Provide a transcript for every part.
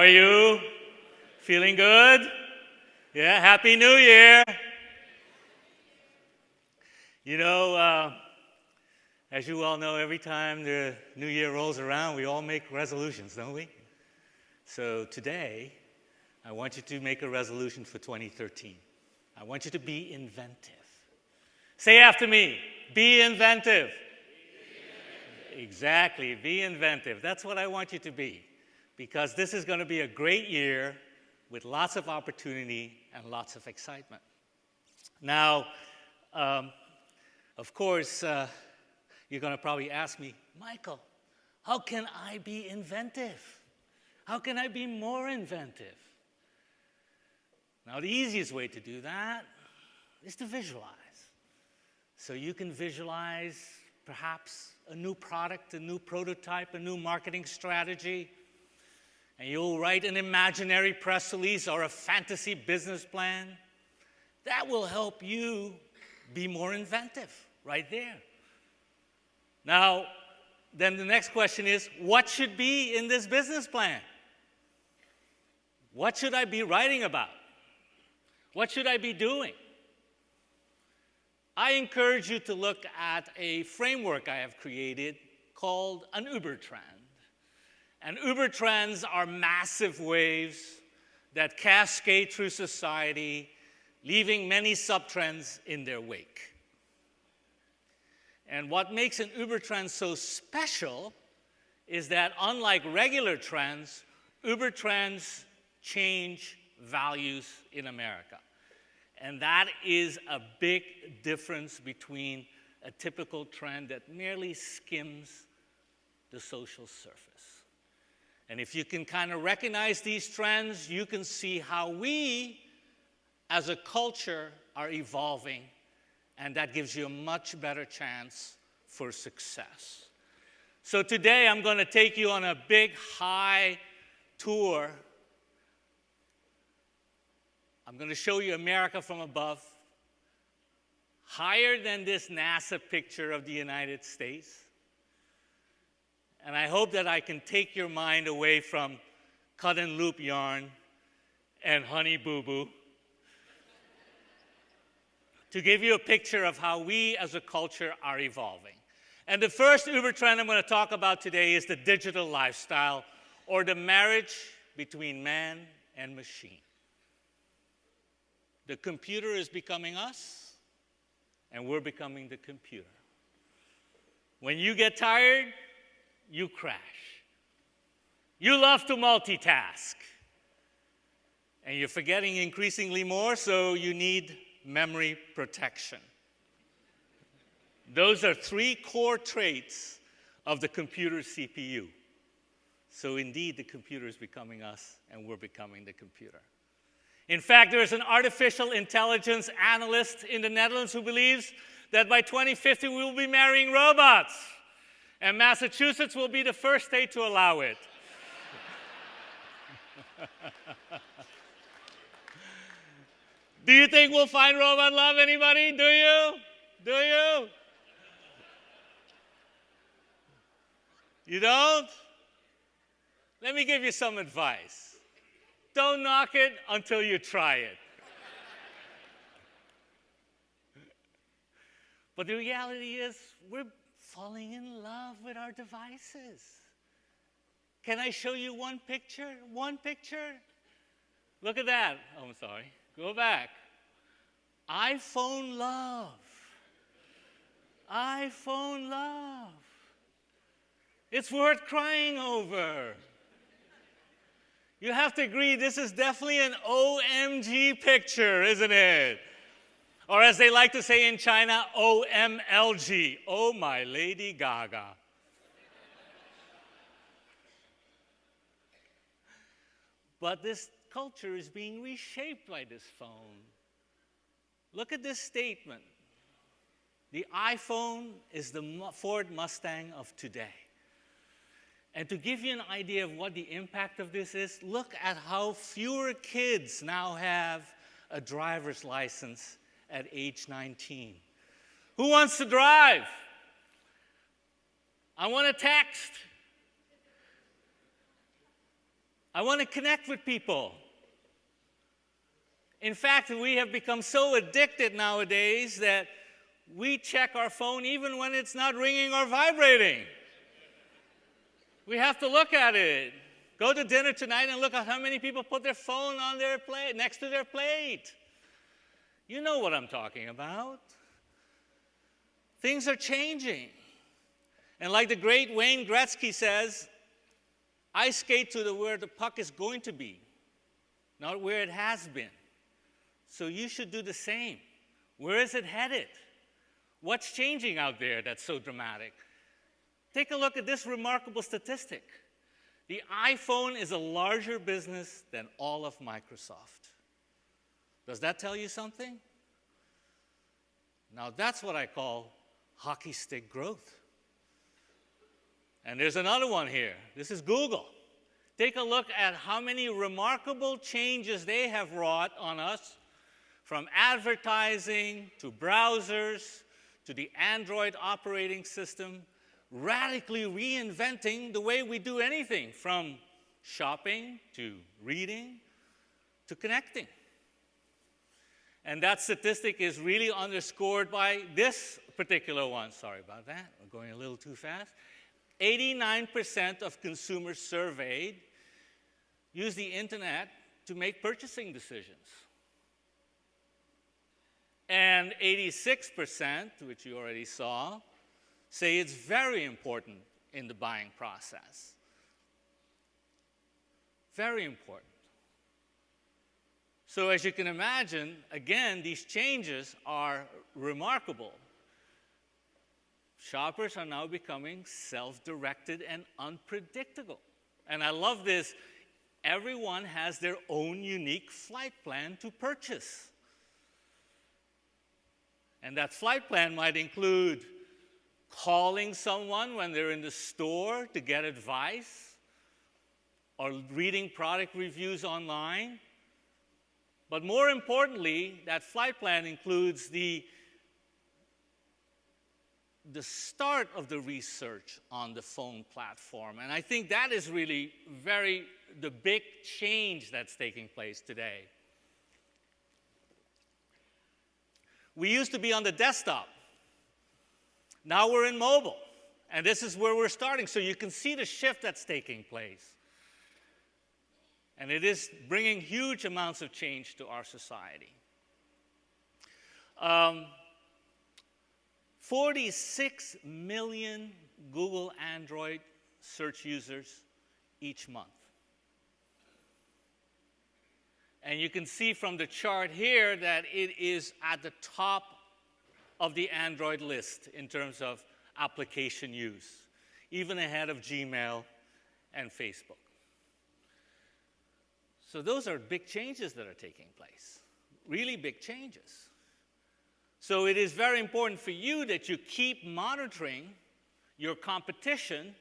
are you? Feeling good? Yeah, Happy New Year. You know, as you all know, every time the new year rolls around, we all make resolutions, don't we? So today, I want you to make a resolution for 2013. I want you to be inventive. Say after me, be inventive. Exactly, be inventive. That's what I want you to be, because this is going to be a great year with lots of opportunity and lots of excitement. Now, of course, you're going to probably ask me, Michael, how can I be inventive? How can I be more inventive? Now, the easiest way to do that is to visualize. So you can visualize perhaps a new product, a new prototype, a new marketing strategy, and you'll write an imaginary press release or a fantasy business plan. That will help you be more inventive right there. Now, then the next question is, what should be in this business plan? What should I be writing about? What should I be doing? I encourage you to look at a framework I have created called an ubertrend. And ubertrends are massive waves that cascade through society, leaving many subtrends in their wake. And what makes an ubertrend so special is that unlike regular trends, ubertrends change values in America. And that is a big difference between a typical trend that merely skims the social surface. And if you can kind of recognize these trends, you can see how we, as a culture, are evolving, and that gives you a much better chance for success. So today, I'm going to take you on a big, high tour. I'm going to show you America from above, higher than this NASA picture of the United States. And I hope that I can take your mind away from cut and loop yarn and honey boo boo to give you a picture of how we as a culture are evolving. And the first uber trend I'm going to talk about today is the digital lifestyle, or the marriage between man and machine. The computer is becoming us, and we're becoming the computer. When you get tired, you crash. You love to multitask, and you're forgetting increasingly more, so you need memory protection. Those are three core traits of the computer CPU. So indeed, the computer is becoming us, and we're becoming the computer. In fact, there's an artificial intelligence analyst in the Netherlands who believes that by 2050 we will be marrying robots, and Massachusetts will be the first state to allow it. Do you think we'll find robot love, anybody? Do you? Do you? You don't? Let me give you some advice. Don't knock it until you try it. But the reality is, we're falling in love with our devices. Can I show you one picture? One picture? Look at that. Oh, I'm sorry. Go back. iPhone love. iPhone love. It's worth crying over. You have to agree, this is definitely an OMG picture, isn't it? Or as they like to say in China, OMLG. Oh, my Lady Gaga. But this culture is being reshaped by this phone. Look at this statement. The iPhone is the Ford Mustang of today. And to give you an idea of what the impact of this is, look at how fewer kids now have a driver's license at age 19. Who wants to drive? I want to text. I want to connect with people. In fact, we have become so addicted nowadays that we check our phone even when it's not ringing or vibrating. We have to look at it. Go to dinner tonight and look at how many people put their phone on their plate, next to their plate. You know what I'm talking about. Things are changing. And like the great Wayne Gretzky says, I skate to where the puck is going to be, not where it has been. So you should do the same. Where is it headed? What's changing out there that's so dramatic? Take a look at this remarkable statistic. The iPhone is a larger business than all of Microsoft. Does that tell you something? Now that's what I call hockey stick growth. And there's another one here. This is Google. Take a look at how many remarkable changes they have wrought on us, from advertising to browsers to the Android operating system, radically reinventing the way we do anything, from shopping to reading to connecting. And that statistic is really underscored by this particular one. Sorry about that, I'm going a little too fast. 89% of consumers surveyed use the internet to make purchasing decisions. And 86%, which you already saw, say it's very important in the buying process. Very important. So as you can imagine, again, these changes are remarkable. Shoppers are now becoming self-directed and unpredictable. And I love this. Everyone has their own unique flight plan to purchase. And that flight plan might include calling someone when they're in the store to get advice, or reading product reviews online. But more importantly, that flight plan includes the start of the research on the phone platform. And I think that is really the big change that's taking place today. We used to be on the desktop. Now we're in mobile. And this is where we're starting. So you can see the shift that's taking place. And it is bringing huge amounts of change to our society. 46 million Google Android search users each month. And you can see from the chart here that it is at the top of the Android list in terms of application use, even ahead of Gmail and Facebook. So those are big changes that are taking place, really big changes. So it is very important for you that you keep monitoring your competition.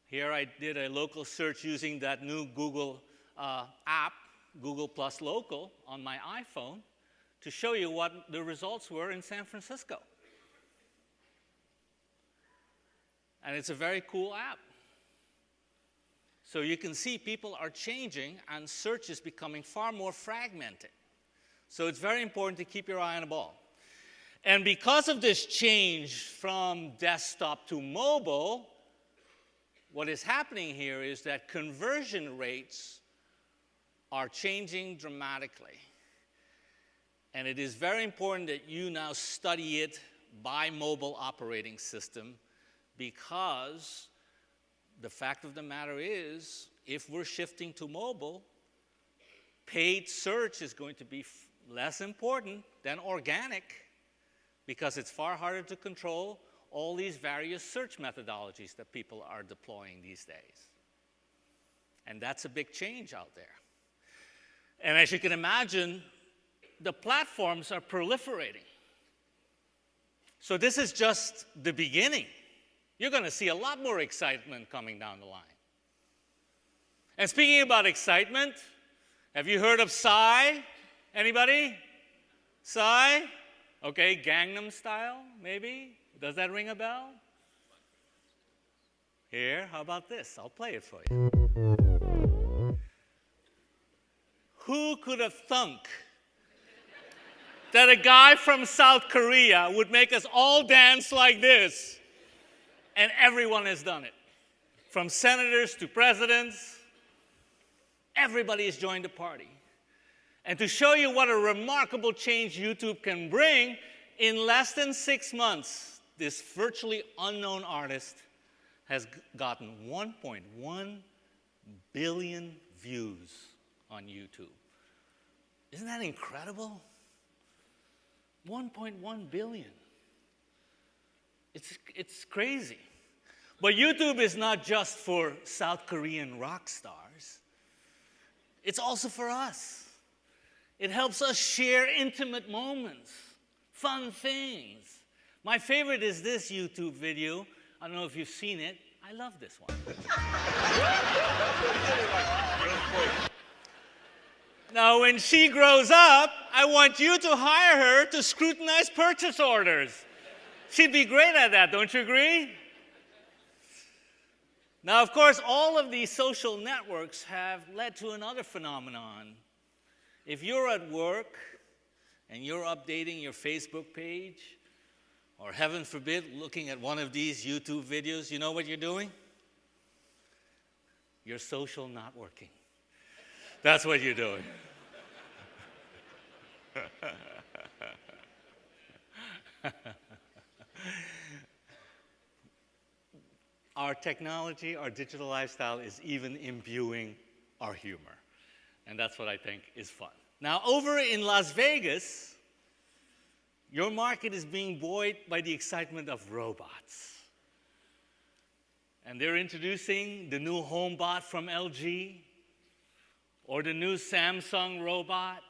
Here I did a local search using that new Google app, Google Plus Local, on my iPhone to show you what the results were in San Francisco. And it's a very cool app. So you can see people are changing and search is becoming far more fragmented. So it's very important to keep your eye on the ball. And because of this change from desktop to mobile, what is happening here is that conversion rates are changing dramatically. And it is very important that you now study it by mobile operating system, because the fact of the matter is, if we're shifting to mobile, paid search is going to be less important than organic, because it's far harder to control all these various search methodologies that people are deploying these days. And that's a big change out there. And as you can imagine, the platforms are proliferating. So this is just the beginning. You're going to see a lot more excitement coming down the line. And speaking about excitement, have you heard of Psy? Anybody? Psy? Okay, Gangnam Style, maybe? Does that ring a bell? Here, how about this? I'll play it for you. Who could have thunk that a guy from South Korea would make us all dance like this? And everyone has done it. From senators to presidents, everybody has joined the party. And to show you what a remarkable change YouTube can bring, in less than 6 months, this virtually unknown artist has gotten 1.1 billion views on YouTube. Isn't that incredible? 1.1 billion. It's crazy. But YouTube is not just for South Korean rock stars. It's also for us. It helps us share intimate moments, fun things. My favorite is this YouTube video. I don't know if you've seen it. I love this one. Now, when she grows up, I want you to hire her to scrutinize purchase orders. She'd be great at that, don't you agree? Now, of course, all of these social networks have led to another phenomenon. If you're at work and you're updating your Facebook page, or heaven forbid, looking at one of these YouTube videos, you know what you're doing? You're social not working. That's what you're doing. Our technology, our digital lifestyle is even imbuing our humor. And that's what I think is fun. Now, over in Las Vegas, your market is being buoyed by the excitement of robots. And they're introducing the new HomeBot from LG, or the new Samsung robot.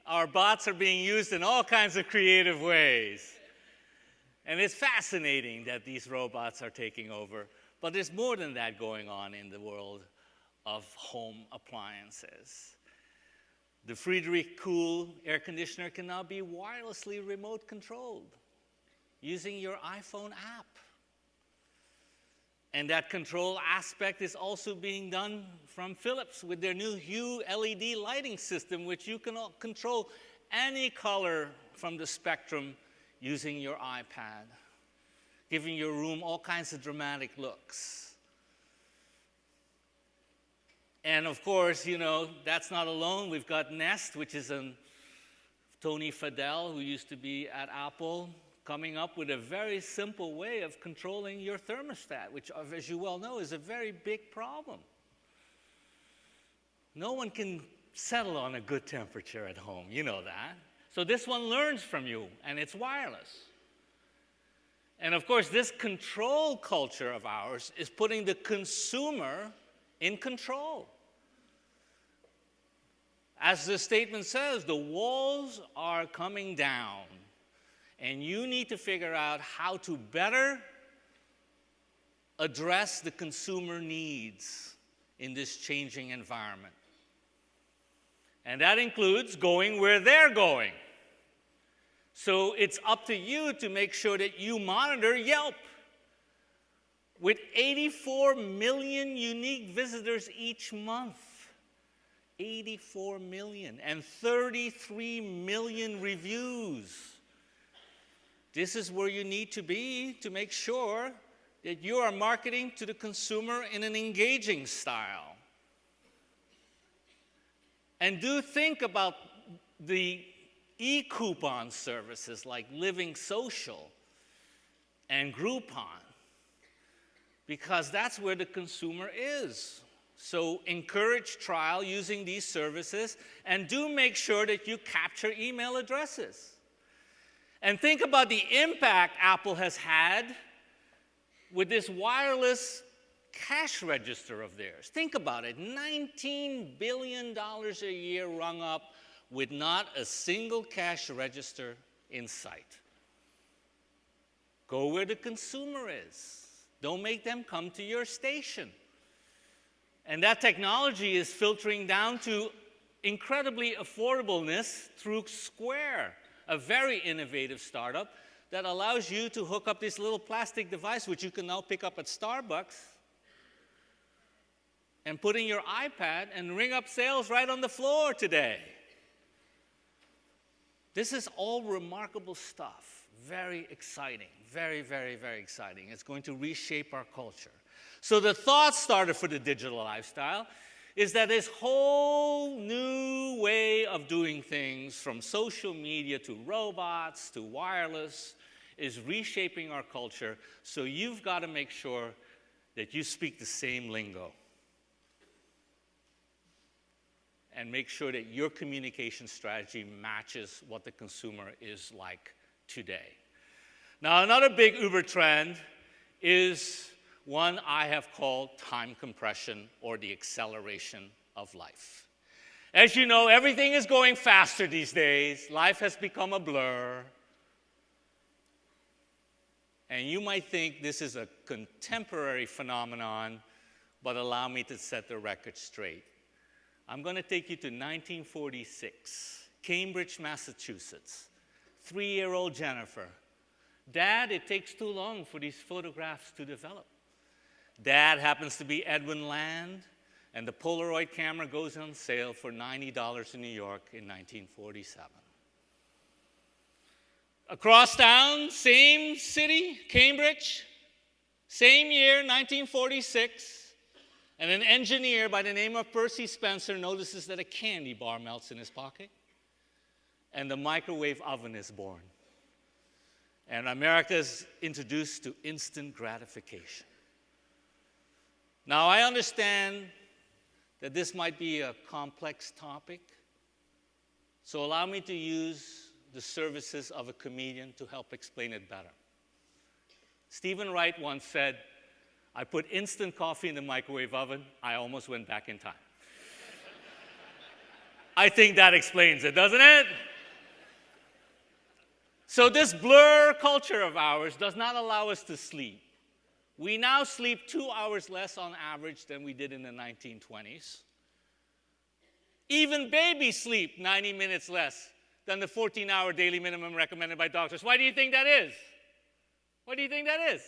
Our bots are being used in all kinds of creative ways. And it's fascinating that these robots are taking over. But there's more than that going on in the world of home appliances. The Friedrich Kool air conditioner can now be wirelessly remote controlled using your iPhone app. And that control aspect is also being done from Philips with their new Hue LED lighting system, which you can control any color from the spectrum using your iPad, giving your room all kinds of dramatic looks. And of course, you know, that's not alone. We've got Nest, which is Tony Fadell, who used to be at Apple, coming up with a very simple way of controlling your thermostat, which, as you well know, is a very big problem. No one can settle on a good temperature at home, you know that. So this one learns from you, and it's wireless. And of course, this control culture of ours is putting the consumer in control. As the statement says, the walls are coming down, and you need to figure out how to better address the consumer needs in this changing environment. And that includes going where they're going. So it's up to you to make sure that you monitor Yelp. With 84 million unique visitors each month, 84 million, and 33 million reviews. This is where you need to be to make sure that you are marketing to the consumer in an engaging style. And do think about the e-coupon services like Living Social and Groupon, because that's where the consumer is. So encourage trial using these services, and do make sure that you capture email addresses. And think about the impact Apple has had with this wireless cash register of theirs. Think about it, $19 billion a year rung up with not a single cash register in sight. Go where the consumer is. Don't make them come to your station. And that technology is filtering down to incredibly affordableness through Square, a very innovative startup that allows you to hook up this little plastic device, which you can now pick up at Starbucks, and put in your iPad and ring up sales right on the floor today. This is all remarkable stuff. Very exciting. Very, very, very exciting. It's going to reshape our culture. So the thought starter for the digital lifestyle is that this whole new way of doing things, from social media to robots to wireless, is reshaping our culture. So you've got to make sure that you speak the same lingo. And make sure that your communication strategy matches what the consumer is like today. Now, another big Uber trend is one I have called time compression, or the acceleration of life. As you know, everything is going faster these days. Life has become a blur. And you might think this is a contemporary phenomenon, but allow me to set the record straight. I'm going to take you to 1946, Cambridge, Massachusetts. 3-year-old Jennifer. Dad, it takes too long for these photographs to develop. Dad happens to be Edwin Land, and the Polaroid camera goes on sale for $90 in New York in 1947. Across town, same city, Cambridge, same year, 1946, and an engineer by the name of Percy Spencer notices that a candy bar melts in his pocket, and the microwave oven is born. And America is introduced to instant gratification. Now, I understand that this might be a complex topic, so allow me to use the services of a comedian to help explain it better. Stephen Wright once said, "I put instant coffee in the microwave oven, I almost went back in time." I think that explains it, doesn't it? So this blur culture of ours does not allow us to sleep. We now sleep 2 hours less on average than we did in the 1920s. Even babies sleep 90 minutes less than the 14-hour daily minimum recommended by doctors. Why do you think that is? Why do you think that is?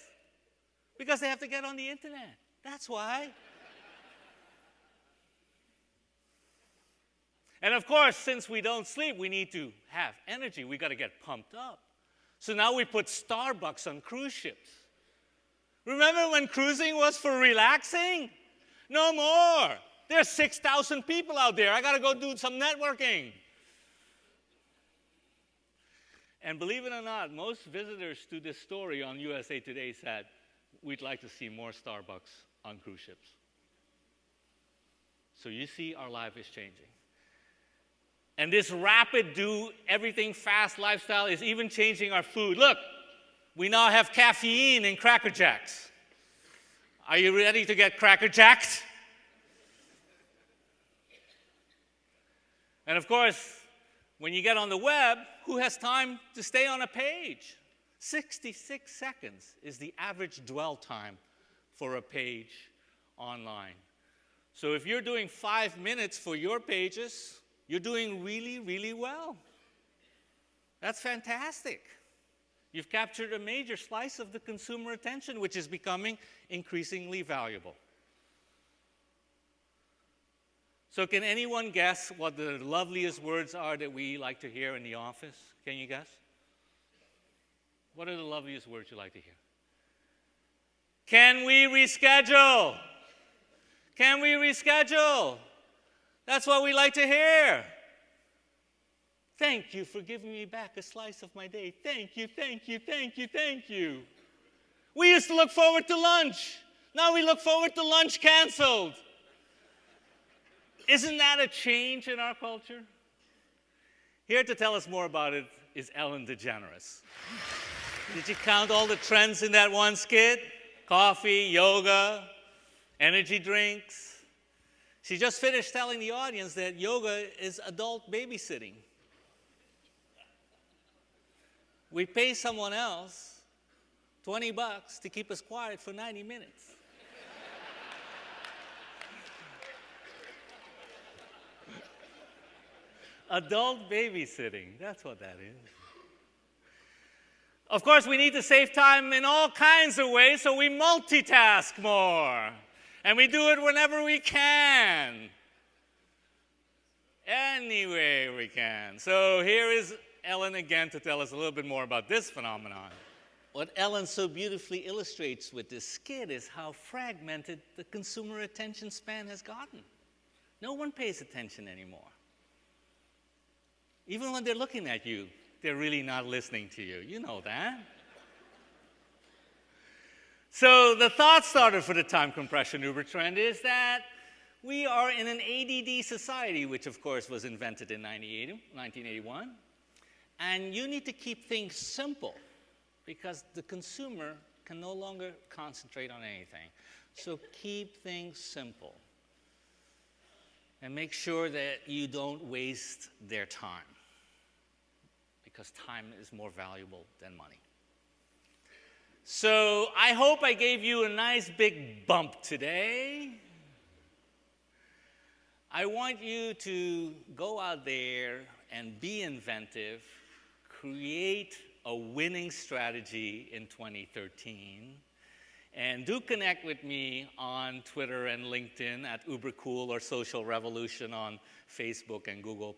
Because they have to get on the internet. That's why. And of course, since we don't sleep, we need to have energy. We got to get pumped up. So now we put Starbucks on cruise ships. Remember when cruising was for relaxing? No more. There's 6,000 people out there. I got to go do some networking. And believe it or not, most visitors to this story on USA Today said, we'd like to see more Starbucks on cruise ships. So you see, our life is changing. And this rapid do everything fast lifestyle is even changing our food. Look, we now have caffeine in Cracker Jacks. Are you ready to get Cracker Jacked? And of course, when you get on the web, who has time to stay on a page? 66 seconds is the average dwell time for a page online. So if you're doing 5 minutes for your pages, you're doing really, really well. That's fantastic. You've captured a major slice of the consumer attention, which is becoming increasingly valuable. So can anyone guess what the loveliest words are that we like to hear in the office? Can you guess? What are the loveliest words you like to hear? Can we reschedule? Can we reschedule? That's what we like to hear. Thank you for giving me back a slice of my day. Thank you, thank you, thank you, thank you. We used to look forward to lunch. Now we look forward to lunch canceled. Isn't that a change in our culture? Here to tell us more about it is Ellen DeGeneres. Did you count all the trends in that one skit? Coffee, yoga, energy drinks. She just finished telling the audience that yoga is adult babysitting. We pay someone else $20 to keep us quiet for 90 minutes. Adult babysitting, that's what that is. Of course, we need to save time in all kinds of ways, so we multitask more. And we do it whenever we can. Any way we can. So here is Ellen again to tell us a little bit more about this phenomenon. What Ellen so beautifully illustrates with this skit is how fragmented the consumer attention span has gotten. No one pays attention anymore. Even when they're looking at you, they're really not listening to you. You know that. So the thought starter for the time compression Uber trend is that we are in an ADD society, which of course was invented in 1981. And you need to keep things simple because the consumer can no longer concentrate on anything. So keep things simple and make sure that you don't waste their time because time is more valuable than money. So I hope I gave you a nice big bump today. I want you to go out there and be inventive, create a winning strategy in 2013, and do connect with me on Twitter and LinkedIn at UberCool or Social Revolution on Facebook and Google+.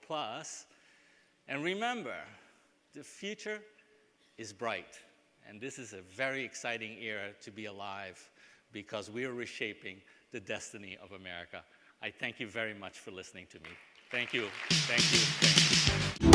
And remember, the future is bright, and this is a very exciting era to be alive because we are reshaping the destiny of America. I thank you very much for listening to me. Thank you. Thank you. Thank you.